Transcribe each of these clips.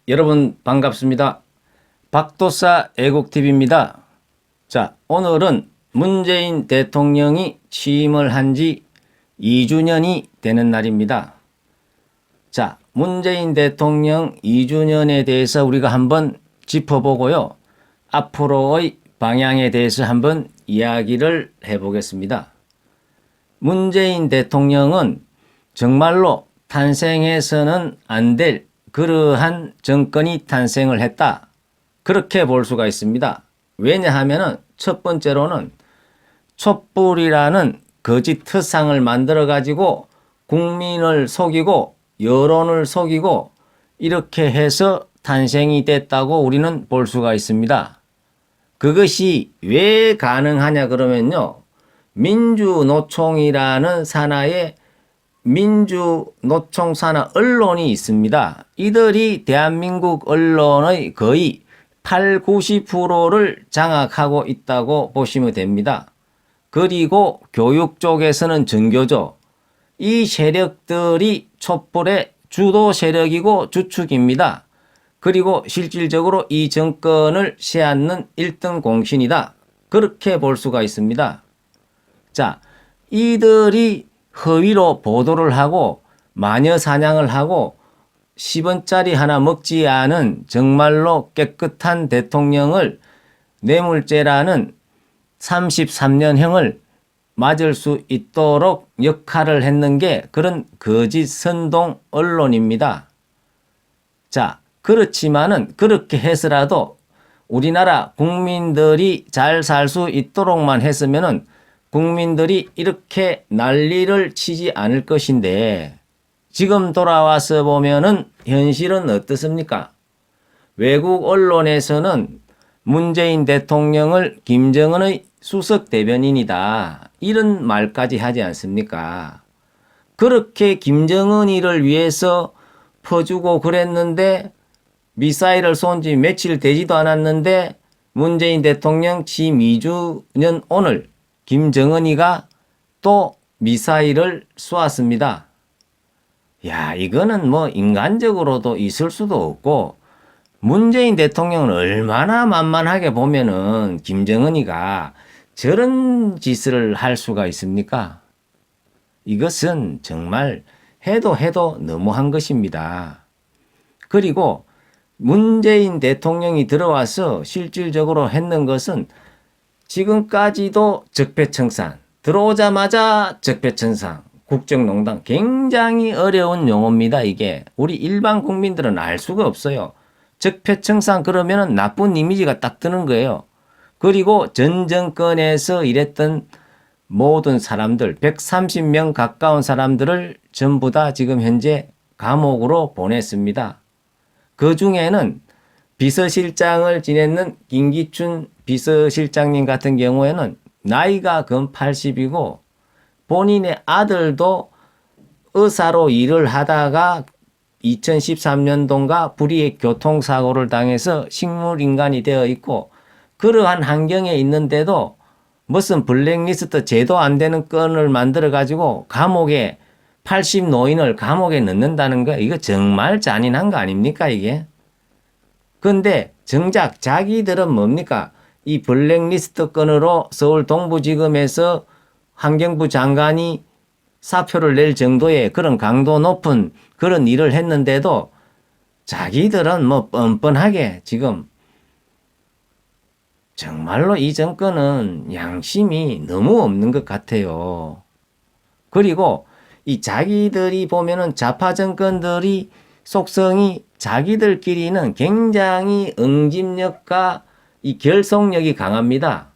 여러분 반갑습니다. 박도사 애국TV입니다. 자, 오늘은 문재인 대통령이 취임을 한 지 2주년이 되는 날입니다. 자, 문재인 대통령 2주년에 대해서 우리가 한번 짚어보고요. 앞으로의 방향에 대해서 한번 이야기를 해보겠습니다. 문재인 대통령은 정말로 탄생해서는 안 될 그러한 정권이 탄생을 했다. 그렇게 볼 수가 있습니다. 왜냐하면 첫 번째로는 촛불이라는 거짓 특상을 만들어 가지고 국민을 속이고 여론을 속이고 이렇게 해서 탄생이 됐다고 우리는 볼 수가 있습니다. 그것이 왜 가능하냐 그러면요. 민주노총이라는 산하의 민주노총 산하 언론이 있습니다. 이들이 대한민국 언론의 거의 8, 90%를 장악하고 있다고 보시면 됩니다. 그리고 교육 쪽에서는 전교조. 이 세력들이 촛불의 주도 세력이고 주축입니다. 그리고 실질적으로 이 정권을 세앗는 1등 공신이다. 그렇게 볼 수가 있습니다. 자, 이들이 허위로 보도를 하고 마녀 사냥을 하고 10원짜리 하나 먹지 않은 정말로 깨끗한 대통령을 뇌물죄라는 33년형을 맞을 수 있도록 역할을 했는 게 그런 거짓 선동 언론입니다. 자, 그렇지만은 그렇게 해서라도 우리나라 국민들이 잘 살 수 있도록만 했으면은 국민들이 이렇게 난리를 치지 않을 것인데 지금 돌아와서 보면은 현실은 어떻습니까? 외국 언론에서는 문재인 대통령을 김정은의 수석 대변인이다. 이런 말까지 하지 않습니까? 그렇게 김정은이를 위해서 퍼주고 그랬는데 미사일을 쏜 지 며칠 되지도 않았는데 문재인 대통령 취임 2주년 오늘 김정은이가 또 미사일을 쏘았습니다. 야, 이거는 뭐 인간적으로도 있을 수도 없고 문재인 대통령은 얼마나 만만하게 보면은 김정은이가 저런 짓을 할 수가 있습니까? 이것은 정말 해도 너무한 것입니다. 그리고 문재인 대통령이 들어와서 실질적으로 했는 것은 지금까지도 적폐청산, 들어오자마자 적폐청산, 국정농단 굉장히 어려운 용어입니다. 이게 우리 일반 국민들은 알 수가 없어요. 적폐청산 그러면 나쁜 이미지가 딱 드는 거예요. 그리고 전 정권에서 일했던 모든 사람들 130명 가까운 사람들을 전부 다 지금 현재 감옥으로 보냈습니다. 그 중에는 비서실장을 지냈는 김기춘 비서실장님 같은 경우에는 나이가 근 80이고 본인의 아들도 의사로 일을 하다가 2013년도인가 불의의 교통사고를 당해서 식물인간이 되어 있고 그러한 환경에 있는데도 무슨 블랙리스트 제도 안 되는 건을 만들어 가지고 감옥에 80 노인을 감옥에 넣는다는 거 이거 정말 잔인한 거 아닙니까 이게? 근데 정작 자기들은 뭡니까? 이 블랙리스트 건으로 서울 동부지검에서 환경부 장관이 사표를 낼 정도의 그런 강도 높은 그런 일을 했는데도 자기들은 뭐 뻔뻔하게 지금 정말로 이 정권은 양심이 너무 없는 것 같아요. 그리고 이 자기들이 보면은 좌파 정권들이 속성이 자기들끼리는 굉장히 응집력과 이 결속력이 강합니다.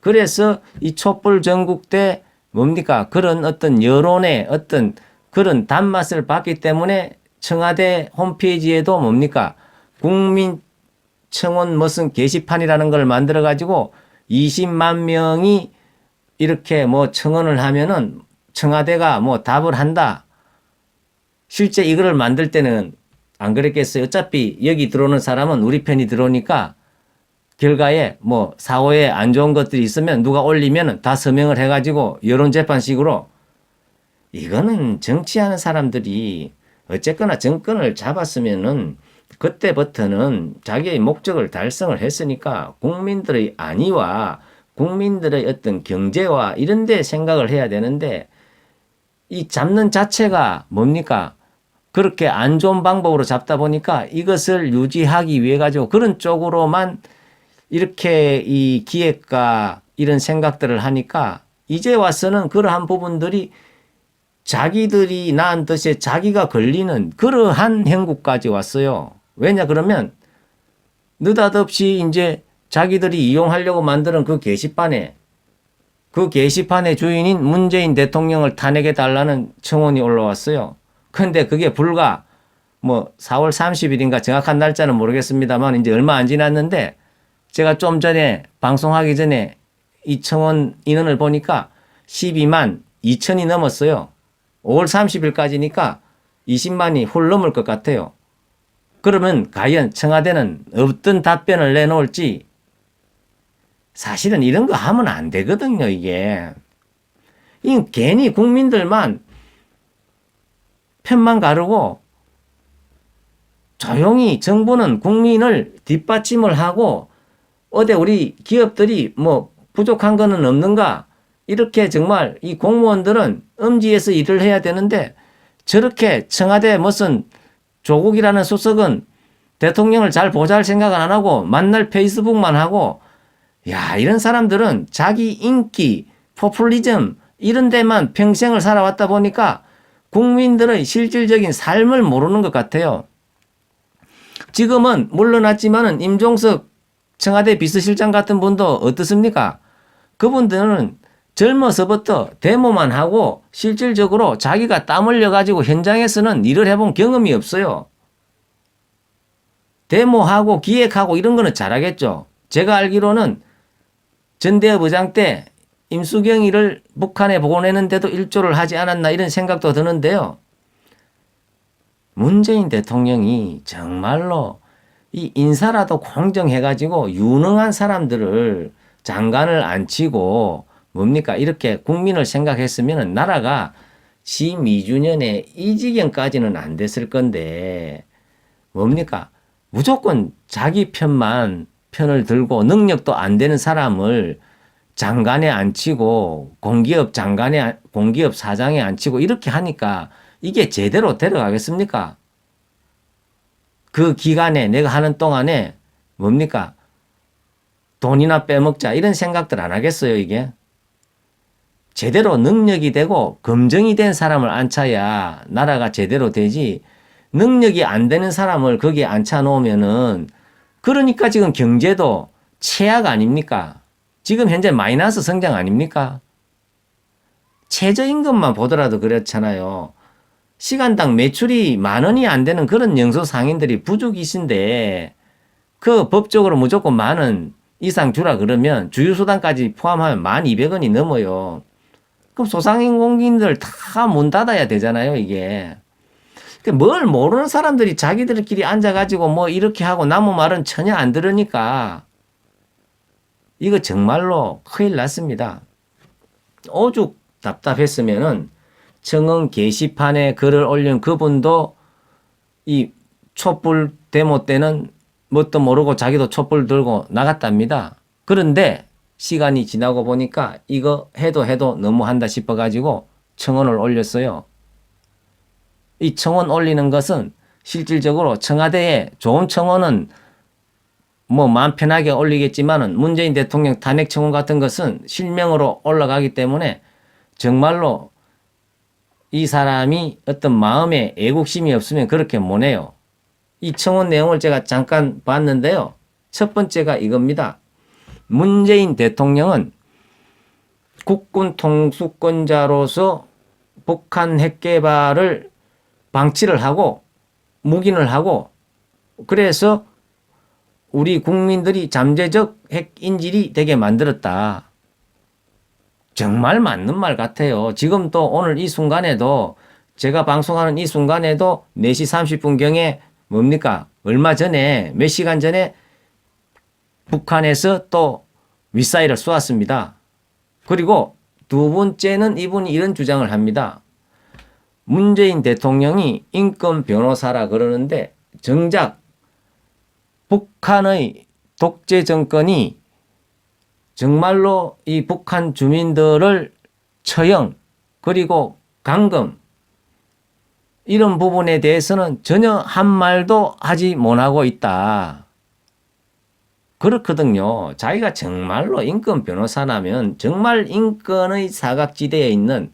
그래서 이 촛불 전국 때 뭡니까? 그런 어떤 여론의 어떤 그런 단맛을 봤기 때문에 청와대 홈페이지에도 뭡니까? 국민청원 무슨 게시판이라는 걸 만들어 가지고 20만 명이 이렇게 뭐 청원을 하면은 청와대가 뭐 답을 한다. 실제 이거를 만들 때는 안 그랬겠어요. 어차피 여기 들어오는 사람은 우리 편이 들어오니까 결과에 뭐 사고에 안 좋은 것들이 있으면 누가 올리면 다 서명을 해가지고 여론재판식으로 이거는 정치하는 사람들이 어쨌거나 정권을 잡았으면은 그때부터는 자기의 목적을 달성을 했으니까 국민들의 안위와 국민들의 어떤 경제와 이런 데 생각을 해야 되는데 이 잡는 자체가 뭡니까? 그렇게 안 좋은 방법으로 잡다 보니까 이것을 유지하기 위해 가지고 그런 쪽으로만 이렇게 이 기획과 이런 생각들을 하니까 이제 와서는 그러한 부분들이 자기들이 낳은 뜻에 자기가 걸리는 그러한 행국까지 왔어요. 왜냐 그러면 느닷없이 이제 자기들이 이용하려고 만드는 그 게시판의 주인인 문재인 대통령을 탄핵해 달라는 청원이 올라왔어요. 그런데 그게 불과 뭐 4월 30일인가 정확한 날짜는 모르겠습니다만 이제 얼마 안 지났는데 제가 좀 전에 방송하기 전에 이 청원 인원을 보니까 12만 2천이 넘었어요. 5월 30일까지니까 20만이 훌 넘을 것 같아요. 그러면 과연 청와대는 어떤 답변을 내놓을지 사실은 이런 거 하면 안 되거든요, 이게. 이 괜히 국민들만 편만 가르고 조용히 정부는 국민을 뒷받침을 하고 어디 우리 기업들이 뭐 부족한 거는 없는가? 이렇게 정말 이 공무원들은 엄지에서 일을 해야 되는데 저렇게 청와대 무슨 조국이라는 수석은 대통령을 잘 보잘 생각은 안 하고 만날 페이스북만 하고 야, 이런 사람들은 자기 인기, 포퓰리즘 이런 데만 평생을 살아왔다 보니까 국민들의 실질적인 삶을 모르는 것 같아요. 지금은 물러났지만은 임종석 청와대 비서실장 같은 분도 어떻습니까? 그분들은 젊어서부터 데모만 하고 실질적으로 자기가 땀 흘려가지고 현장에서는 일을 해본 경험이 없어요. 데모하고 기획하고 이런 거는 잘하겠죠. 제가 알기로는 전대협 의장 때 임수경이를 북한에 보내는데도 일조를 하지 않았나 이런 생각도 드는데요. 문재인 대통령이 정말로 이 인사라도 공정해가지고 유능한 사람들을 장관을 앉히고 뭡니까 이렇게 국민을 생각했으면 나라가 지2주년에 이 지경까지는 안 됐을 건데 뭡니까 무조건 자기 편을 들고 능력도 안 되는 사람을 장관에 앉히고 공기업 사장에 앉히고 이렇게 하니까 이게 제대로 데려가겠습니까? 그 기간에 내가 하는 동안에 뭡니까? 돈이나 빼먹자 이런 생각들 안 하겠어요 이게? 제대로 능력이 되고 검증이 된 사람을 앉혀야 나라가 제대로 되지 능력이 안 되는 사람을 거기에 앉혀 놓으면은 그러니까 지금 경제도 최악 아닙니까? 지금 현재 마이너스 성장 아닙니까? 최저임금만 보더라도 그렇잖아요. 시간당 매출이 10,000원이 안 되는 그런 영소상인들이 부족이신데 그 법적으로 무조건 10,000원 이상 주라 그러면 주유수당까지 포함하면 1,200원이 넘어요. 그럼 소상인공인들 다 문 닫아야 되잖아요, 이게. 뭘 모르는 사람들이 자기들끼리 앉아가지고 뭐 이렇게 하고 나무 말은 전혀 안 들으니까 이거 정말로 큰일 났습니다. 오죽 답답했으면은 청원 게시판에 글을 올린 그분도 이 촛불 데모 때는 뭣도 모르고 자기도 촛불 들고 나갔답니다. 그런데 시간이 지나고 보니까 이거 해도 너무한다 싶어가지고 청원을 올렸어요. 이 청원 올리는 것은 실질적으로 청와대에 좋은 청원은 뭐 마음 편하게 올리겠지만은 문재인 대통령 탄핵 청원 같은 것은 실명으로 올라가기 때문에 정말로 이 사람이 어떤 마음에 애국심이 없으면 그렇게 못 해요. 이 청원 내용을 제가 잠깐 봤는데요. 첫 번째가 이겁니다. 문재인 대통령은 국군 통수권자로서 북한 핵 개발을 방치를 하고 묵인을 하고 그래서 우리 국민들이 잠재적 핵 인질이 되게 만들었다. 정말 맞는 말 같아요. 지금 또 오늘 이 순간에도 제가 방송하는 이 순간에도 4시 30분경에 뭡니까? 얼마 전에 몇 시간 전에 북한에서 또 미사일을 쏘았습니다. 그리고 두 번째는 이분이 이런 주장을 합니다. 문재인 대통령이 인권 변호사라 그러는데 정작 북한의 독재 정권이 정말로 이 북한 주민들을 처형 그리고 감금 이런 부분에 대해서는 전혀 한 말도 하지 못하고 있다. 그렇거든요. 자기가 정말로 인권 변호사라면 정말 인권의 사각지대에 있는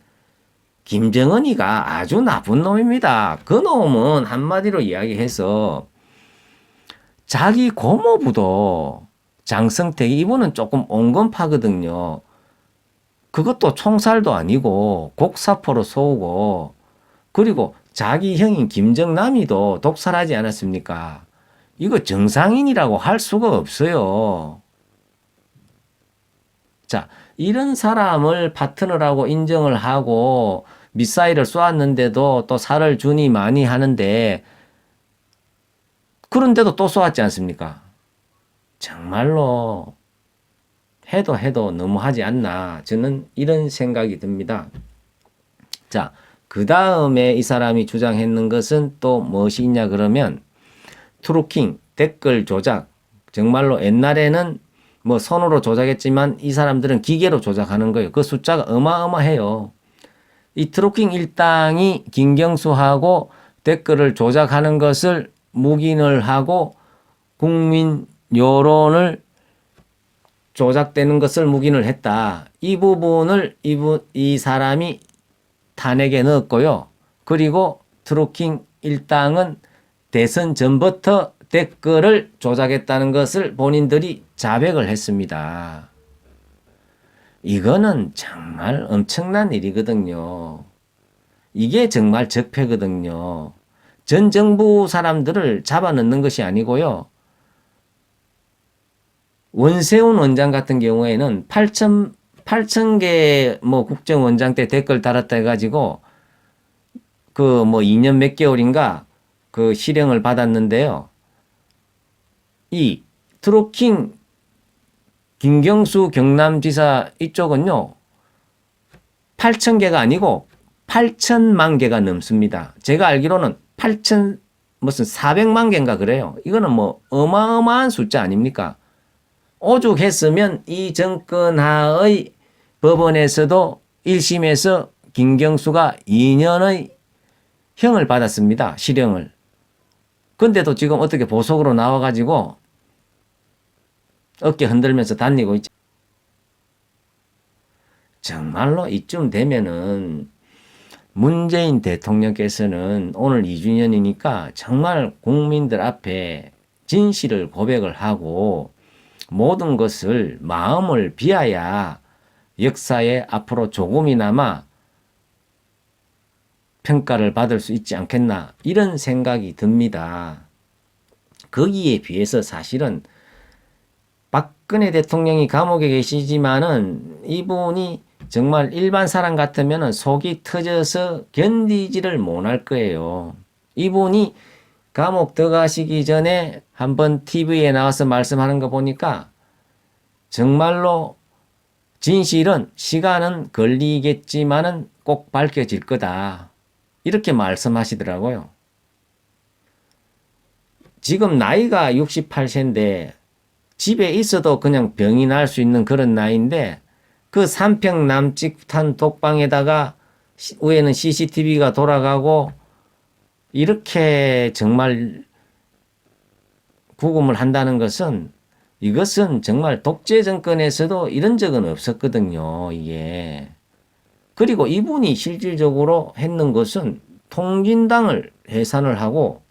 김정은이가 아주 나쁜 놈입니다. 그 놈은 한마디로 이야기해서 자기 고모부도 장성택이 이분은 조금 온건파거든요. 그것도 총살도 아니고 곡사포로 쏘고 그리고 자기 형인 김정남이도 독살하지 않았습니까? 이거 정상인이라고 할 수가 없어요. 자, 이런 사람을 파트너라고 인정을 하고 미사일을 쏘았는데도 또 살을 주니 많이 하는데 그런데도 또 쏘았지 않습니까? 정말로 해도 너무하지 않나 저는 이런 생각이 듭니다. 자, 그 다음에 이 사람이 주장했는 것은 또 무엇이 있냐 그러면 트루킹 댓글 조작 정말로 옛날에는 뭐 손으로 조작했지만 이 사람들은 기계로 조작하는 거예요. 그 숫자가 어마어마해요. 이 트루킹 일당이 김경수하고 댓글을 조작하는 것을 묵인을 하고 국민 여론을 조작되는 것을 묵인을 했다. 이 부분을 이 사람이 탄핵에 넣었고요. 그리고 트루킹 일당은 대선 전부터 댓글을 조작했다는 것을 본인들이 자백을 했습니다. 이거는 정말 엄청난 일이거든요. 이게 정말 적폐거든요. 전 정부 사람들을 잡아넣는 것이 아니고요. 원세훈 원장 같은 경우에는 8천 개 뭐 국정원장 때 댓글 달았다 해가지고 그 뭐 2년 몇 개월인가 그 실형을 받았는데요. 이 트루킹 김경수 경남지사 이쪽은요. 8천 개가 아니고 8천만 개가 넘습니다. 제가 알기로는 8천 무슨 400만 개인가 그래요. 이거는 뭐 어마어마한 숫자 아닙니까? 오죽했으면 이 정권 하의 법원에서도 1심에서 김경수가 2년의 형을 받았습니다. 실형을. 근데도 지금 어떻게 보석으로 나와가지고 어깨 흔들면서 다니고 있죠. 정말로 이쯤 되면은 문재인 대통령께서는 오늘 2주년이니까 정말 국민들 앞에 진실을 고백을 하고 모든 것을 마음을 비하야 역사에 앞으로 조금이나마 평가를 받을 수 있지 않겠나 이런 생각이 듭니다. 거기에 비해서 사실은 박근혜 대통령이 감옥에 계시지만은 이분이 정말 일반 사람 같으면 속이 터져서 견디지를 못할 거예요. 이분이 감옥 들어가시기 전에 한번 TV에 나와서 말씀하는 거 보니까 정말로 진실은 시간은 걸리겠지만은 꼭 밝혀질 거다. 이렇게 말씀하시더라고요. 지금 나이가 68세인데 집에 있어도 그냥 병이 날 수 있는 그런 나이인데 그 3평 남짓한 독방에다가 위에는 CCTV가 돌아가고 이렇게 정말 구금을 한다는 것은 이것은 정말 독재 정권에서도 이런 적은 없었거든요. 이게. 그리고 이분이 실질적으로 했는 것은 통진당을 해산을 하고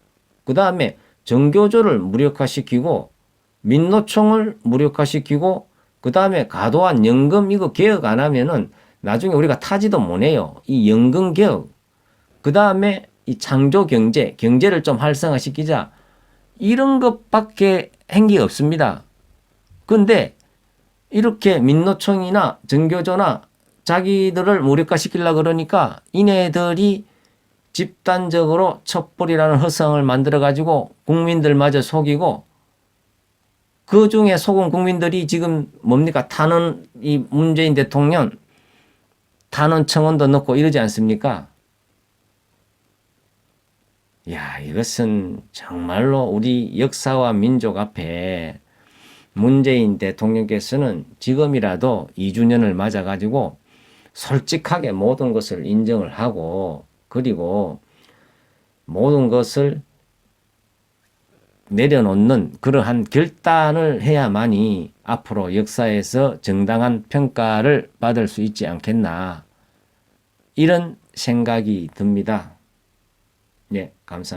그 다음에 정교조를 무력화시키고 민노총을 무력화시키고 그 다음에 과도한 연금 이거 개혁 안 하면은 나중에 우리가 타지도 못해요. 이 연금 개혁. 그 다음에 이 창조 경제를 좀 활성화시키자. 이런 것밖에 한 게 없습니다. 근데 이렇게 민노총이나 정교조나 자기들을 무력화시키려고 그러니까 이네들이 집단적으로 촛불이라는 허성을 만들어가지고 국민들마저 속이고 그 중에 속은 국민들이 지금 뭡니까? 탄원, 이 문재인 대통령 탄원 청원도 넣고 이러지 않습니까? 야, 이것은 정말로 우리 역사와 민족 앞에 문재인 대통령께서는 지금이라도 2주년을 맞아가지고 솔직하게 모든 것을 인정을 하고 그리고 모든 것을 내려놓는 그러한 결단을 해야만이 앞으로 역사에서 정당한 평가를 받을 수 있지 않겠나 이런 생각이 듭니다. 네, 감사합니다.